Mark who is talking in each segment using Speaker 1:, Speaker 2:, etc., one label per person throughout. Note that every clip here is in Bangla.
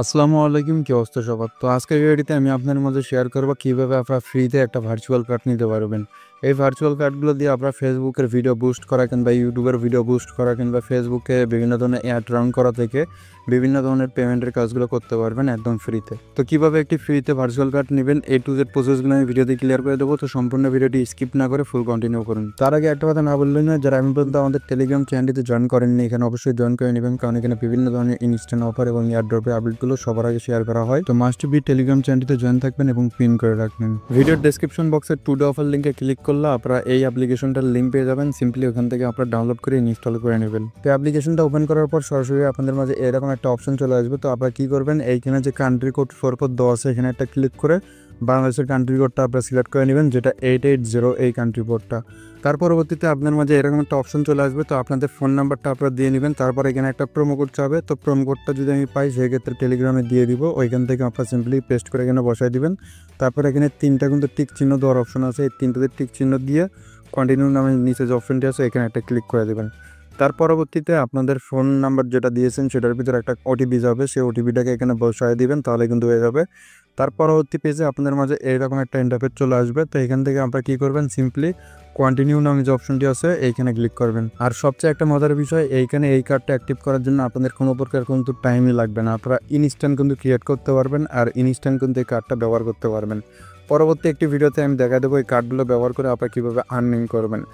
Speaker 1: আসসালামু আলাইকুম, কি অবস্থা সবার? তো আজকের ভিডিওটিতে আমি আপনার মাঝে শেয়ার করব কিভাবে আপনারা ফ্রিতে একটা ভার্চুয়াল কার্ড নিতে পারবেন। এই ভার্চুয়াল কার্ডগুলো দিয়ে আপনারা ফেসবুকের ভিডিও বুস্ট করা কিংবা ইউটিউবের ভিডিও বুস্ট করা কিংবা ফেসবুকে বিভিন্ন ধরনের অ্যাড রান করা থেকে বিভিন্ন ধরনের পেমেন্টের কাজগুলো করতে পারবেন একদম ফ্রিতে। তো কিভাবে একটি ফ্রিতে ভার্চুয়াল কার্ড নেবেন A to Z প্রসেসগুলো আমি ভিডিওতে ক্লিয়ার করে দেবো। তো সম্পূর্ণ ভিডিওটি স্কিপ না করে ফুল কন্টিনিউ করুন। তার আগে একটা কথা না বললেই না, যারা আমি পর্যন্ত আমাদের টেলিগ্রাম চ্যানেলটিতে জয়েন করেননি, এখানে অবশ্যই জয়েন করে নেবেন, কারণ এখানে বিভিন্ন ধরনের ইনস্ট্যান্ট অফার এবং এয়ারড্রপের আপডেটগুলো সবার আগে শেয়ার করা হয়। তো মাস্ট বি টেলিগ্রাম চ্যানেলটিতে জয়েন থাকবেন এবং পিন করে রাখবেন। ভিডিওর ডেসক্রিপশন বক্সে টুডে অফার লিঙ্কে ক্লিক করলে আপনারা এই অ্যাপ্লিকেশনটার লিঙ্ক পেয়ে যাবেন। সিম্পলি ওখান থেকে আপনারা ডাউনলোড করে ইনস্টল করে নেবেন। তো অ্যাপ্লিকেশনটা ওপেন করার পর সরাসরি আপনাদের মাঝে এরকম একটা অপশন চলে আসবে। তো আপনারা কি করবেন, এইখানে যে কান্ট্রি কোড 4 দেওয়া আছে এখানে একটা ক্লিক করে বাংলাদেশের কান্ট্রি কোডটা আপনারা সিলেক্ট করে নেবেন, যেটা 880 এই কান্ট্রি কোডটা। তার পরবর্তীতে আপনার মাঝে এরকম একটা অপশন চলে আসবে। তো আপনাদের ফোন নাম্বারটা আপনারা দিয়ে নেবেন। তারপর এখানে একটা প্রোমো কোড চাবে। তো প্রোমো কোডটা যদি আমি পাই সেক্ষেত্রে টেলিগ্রামে দিয়ে দিব, ওইখান থেকে আপনারা সিম্পলি পেস্ট করে এখানে বসাই দিবেন। তারপর এখানে তিনটা কিন্তু টিক চিহ্ন দেওয়ার অপশন আছে, এই তিনটাতে টিক চিহ্ন দিয়ে কন্টিনিউ নামে নিচে যে অপশনটি আছে এখানে একটা ক্লিক করে দেবেন। তার পরবর্তীতে আপনাদের ফোন নাম্বার যেটা দিয়েছেন সেটার ভিতরে একটা ওটিপি যাবে, সেই ওটিপিটাকে এখানে বসায় দিবেন, তাহলে কিন্তু হয়ে যাবে। তার পরবর্তী পেজে আপনাদের মাঝে এরকম একটা ইন্টারফেস চলে আসবে। তো এখান থেকে আপনারা কী করবেন, সিম্পলি কন্টিনিউ নামে যে অপশনটি আছে এইখানে ক্লিক করবেন। আর সবচেয়ে একটা মজার বিষয়, এইখানে এই কার্ডটা অ্যাক্টিভ করার জন্য আপনাদের কোনো প্রকার কিন্তু টাইমই লাগবে না। আপনারা ইনস্ট্যান্ট কিন্তু ক্রিয়েট করতে পারবেন আর ইনস্ট্যান্ট কিন্তু এই কার্ডটা ব্যবহার করতে পারবেন। পরবর্তী একটি ভিডিওতে আমি দেখা দেবো এই কার্ডগুলো ব্যবহার করে আপনারা কীভাবে আর্নিং করবেন।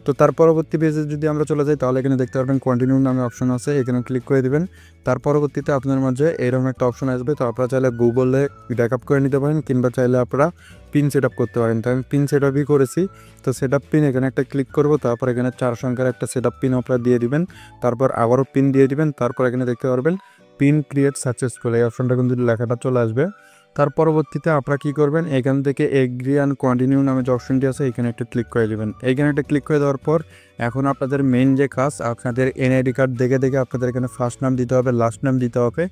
Speaker 1: তো তার পরবর্তী পেজে যদি আমরা চলে যাই তাহলে এখানে দেখতে পারবেন কন্টিনিউ নামে অপশন আছে, এখানে ক্লিক করে দিবেন। তার পরবর্তীতে আপনার মাঝে এরকম একটা অপশন আসবে। তো আপনারা চাইলে গুগলে ব্যাকআপ করে নিতে পারেন কিংবা চাইলে আপনারা পিন সেট আপ করতে পারেন। তো আমি পিন সেট আপই করেছি। তো সেট আপ পিন এখানে একটা ক্লিক করব, তারপর এখানে 4 সংখ্যার একটা সেট আপ পিন আপনারা দিয়ে দিবেন। তারপর আবারও পিন দিয়ে দিবেন। তারপর এখানে দেখতে পারবেন পিন ক্রিয়েট সাকসেসফুল, এই অপশনটা কিন্তু লেখাটা চলে আসবে। তার পরবর্তীতে আপনারা কী করবেন, এখান থেকে এগ্রি অ্যান্ড কন্টিনিউ নামে যে অপশনটি আছে এখানে একটা ক্লিক করে দেবেন। এইখানে একটা ক্লিক করে দেওয়ার পর এখন আপনাদের মেইন যে কাজ, আপনাদের এনআইডি কার্ড দেখে দেখে আপনাদের এখানে ফার্স্ট নাম দিতে হবে, লাস্ট নাম দিতে হবে,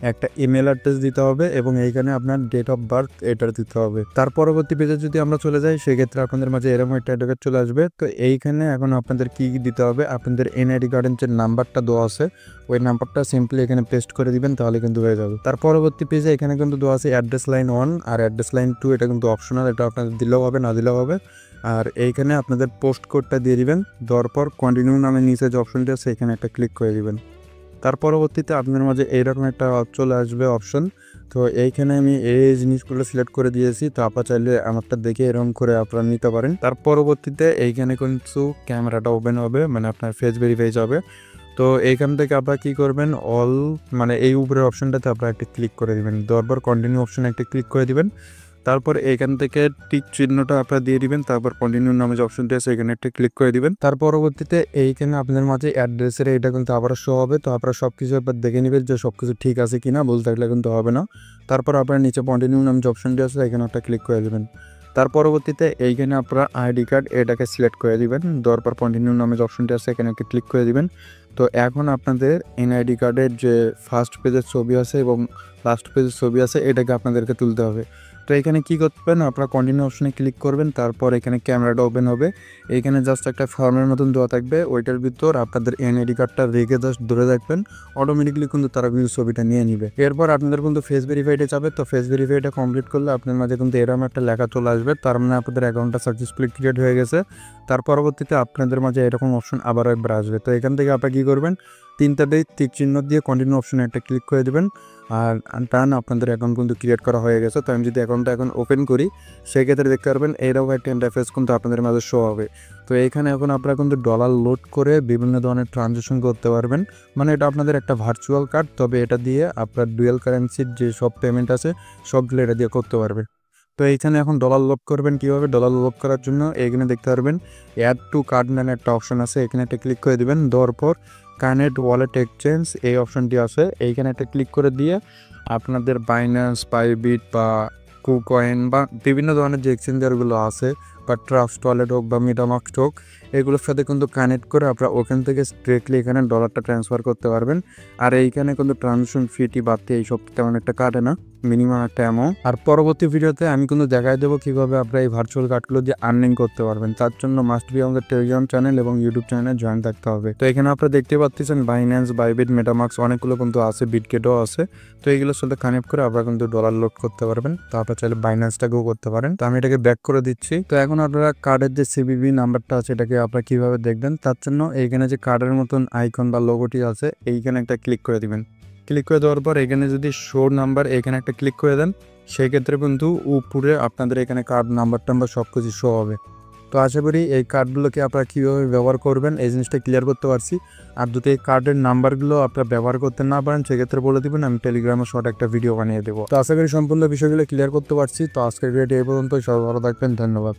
Speaker 1: একটা ইমেল অ্যাড্রেস দিতে হবে এবং এইখানে আপনার ডেট অফ বার্থ এটা দিতে হবে। তার পরবর্তী পেজে যদি আমরা চলে যাই সেক্ষেত্রে আপনাদের মাঝে এরকম একটা অ্যাড্রেস চলে আসবে। তো এইখানে এখন আপনাদের কী কী দিতে হবে, আপনাদের এনআইডি কার্ডের যে নাম্বারটা দেওয়া আছে ওই নাম্বারটা সিম্পলি এখানে পেস্ট করে দিবেন, তাহলে কিন্তু হয়ে যাবে। তার পরবর্তী পেজে এখানে কিন্তু দেওয়া আছে অ্যাড্রেস লাইন 1 আর অ্যাড্রেস লাইন 2, এটা কিন্তু অপশনাল, এটা আপনাদের দিলেও হবে না দিলেও হবে। আর এইখানে আপনাদের পোস্ট কোডটা দিয়ে দিবেন, দেওয়ার পর কন্টিনিউ নামে নিচে যে অপশনটি আছে এখানে একটা ক্লিক করে দিবেন। তার পরবর্তীতে আপনার মাঝে এইরকম একটা চলে আসবে অপশন। তো এইখানে আমি এই জিনিসগুলো সিলেক্ট করে দিয়েছি। তো আপনারা চাইলে আমারটা দেখে এরকম করে আপনারা নিতে পারেন। তার পরবর্তীতে এইখানে কিন্তু ক্যামেরাটা ওপেন হবে, মানে আপনার ফেস ভেরিফাই যাবে। তো এইখান থেকে আপনারা কী করবেন, অল মানে এই উপরের অপশনটাতে আপনারা একটা ক্লিক করে দেবেন, দেওয়ার পর কন্টিনিউ অপশানে একটা ক্লিক করে দিবেন। তারপর এইখান থেকে টিক চিহ্নটা আপনারা দিয়ে দিবেন, তারপর কন্টিনিউ নামে যে অপশনটি আছে এখানে একটা ক্লিক করে দিবেন। তার পরবর্তীতে এইখানে আপনাদের মাঝে অ্যাড্রেসের এটা কিন্তু আবার শো হবে। তো আপনারা সব কিছু একবার দেখে নেবেন যে সব কিছু ঠিক আছে কিনা, ভুল থাকলে কিন্তু হবে না। তারপর আপনার নিচে কন্টিনিউ নামে যে অপশনটি আছে এখানে একটা ক্লিক করে দেবেন। তার পরবর্তীতে এইখানে আপনারা আইডি কার্ড এটাকে সিলেক্ট করে দিবেন, দেওয়ার পর কন্টিনিউ নামে যে অপশনটি আছে এখানে একটা ক্লিক করে দিবেন। তো এখন আপনাদের এনআইডি কার্ডের যে ফার্স্ট পেজের ছবি আছে এবং লাস্ট পেজের ছবি আছে এটাকে আপনাদেরকে তুলতে হবে। তো এখানে কী করবেন, আপনারা কন্টিনিউ অপশনে ক্লিক করবেন, তারপর এখানে ক্যামেরাটা ওপেন হবে। এইখানে জাস্ট একটা ফর্মের মতন দেওয়া থাকবে, ওইটার ভিতর আপনাদের এনআইডি কার্ডটা রেখে জাস্ট ধরে রাখবেন, অটোমেটিকলি কিন্তু তারা কিন্তু ছবিটা নিয়ে নিবে। এরপর আপনাদের কিন্তু ফেস ভেরিফাইডে যাবে। তো ফেস ভেরিফাইটা কমপ্লিট করলে আপনার মাঝে কিন্তু এরকম একটা লেখা চলে আসবে, তার মানে আপনাদের অ্যাকাউন্টটা সাকসেসফুলি ক্রিয়েট হয়ে গেছে। তার পরবর্তীতে আপনাদের মাঝে এরকম অপশন আবার একবার আসবে। তো এখান থেকে আপনারা কী করবেন, তিনটাতেই টিক চিহ্ন দিয়ে কন্টিনিউ অপশনে একটা ক্লিক করে দেবেন। আর টান আপনাদের অ্যাকাউন্ট কিন্তু ক্রিয়েট করা হয়ে গেছে। তো আমি যদি অ্যাকাউন্টটা এখন ওপেন করি সেক্ষেত্রে দেখতে পারবেন এইরকম একটা ইন্টারফেস কিন্তু আপনাদের মাঝে শো হবে। তো এইখানে এখন আপনারা কিন্তু ডলার লোড করে বিভিন্ন ধরনের ট্রানজ্যাকশন করতে পারবেন। মানে এটা আপনাদের একটা ভার্চুয়াল কার্ড, তবে এটা দিয়ে আপনার ডুয়েল কারেন্সির যে সব পেমেন্ট আছে সবগুলো এটা দিয়ে করতে পারবে। তো এইখানে এখন ডলার লোড করবেন কীভাবে, ডলার লোড করার জন্য এখানে দেখতে পারবেন অ্যাড টু কার্ড নামে একটা অপশন আছে, এখানে একটা ক্লিক করে দেবেন। দেওয়ার পর কানেক্ট ওয়ালেট এক্সচেঞ্জ এই অপশনটি আছে, এইখানে একটা ক্লিক করে দিয়ে আপনাদের বাইন্যান্স, বাইবিট বা কুকয়েন বা বিভিন্ন ধরনের যে এক্সচেঞ্জারগুলো আছে বা ট্রাস্ট ওয়ালেট হোক বা মেটামাস্ক হোক, এগুলোর সাথে কিন্তু কানেক্ট করে আপনারা ওখান থেকে ডিরেক্টলি এখানে ডলারটা ট্রান্সফার করতে পারবেন। আর এইখানে কিন্তু ট্রানজাকশন ফিটি বাড়তে এইসব তেমন একটা কাটে না, মিনিমাম একটা অ্যামাউন্ট। আর পরবর্তী ভিডিওতে আমি কিন্তু দেখাই দেবো কীভাবে আপনারা এই ভার্চুয়াল কার্ডগুলো দিয়ে আর্নিং করতে পারবেন। তার জন্য মাস্ট বি আমাদের টেলিগ্রাম চ্যানেল এবং ইউটিউব চ্যানেলে জয়েন থাকতে হবে। তো এখানে আপনারা দেখতে পাচ্ছেন বাইন্যান্স, বাইবিট, মেটামাস্ক অনেকগুলো কিন্তু আছে, বিটগেটও আছে। তো এইগুলোর সাথে কানেক্ট করে আপনারা কিন্তু ডলার লোড করতে পারবেন। তো আপনারা চাইলে বাইন্যান্সটাকেও করতে পারেন। তো আমি এটাকে ব্যাক করে দিচ্ছি। তো এখন আপনারা কার্ডের যে সিবিবি নাম্বারটা আছে এটাকে আপনারা কীভাবে দেখবেন, তার জন্য এইখানে যে কার্ডের মতন আইকন বা লোগোটি আছে এইখানে একটা ক্লিক করে দিবেন। ক্লিক করে দেওয়ার পর এখানে যদি শো নাম্বার এখানে একটা ক্লিক করে দেন, সেই ক্ষেত্রে কিন্তু উপরে আপনাদের এখানে কার্ড নাম্বার টাম্বার সব কিছু শো হবে। তো আশা করি এই কার্ডগুলোকে আপনারা কীভাবে ব্যবহার করবেন এই জিনিসটা ক্লিয়ার করতে পারছি। আর যদি এই কার্ডের নাম্বারগুলো আপনারা ব্যবহার করতে না পারেন সেক্ষেত্রে বলে দেবেন, আমি টেলিগ্রামে শর্ট একটা ভিডিও বানিয়ে দেবো। তো আশা করি সম্পূর্ণ বিষয়গুলো ক্লিয়ার করতে পারছি। তো আজকের ভিডিওটি এই পর্যন্তই। সবাই ভালো থাকবেন, ধন্যবাদ।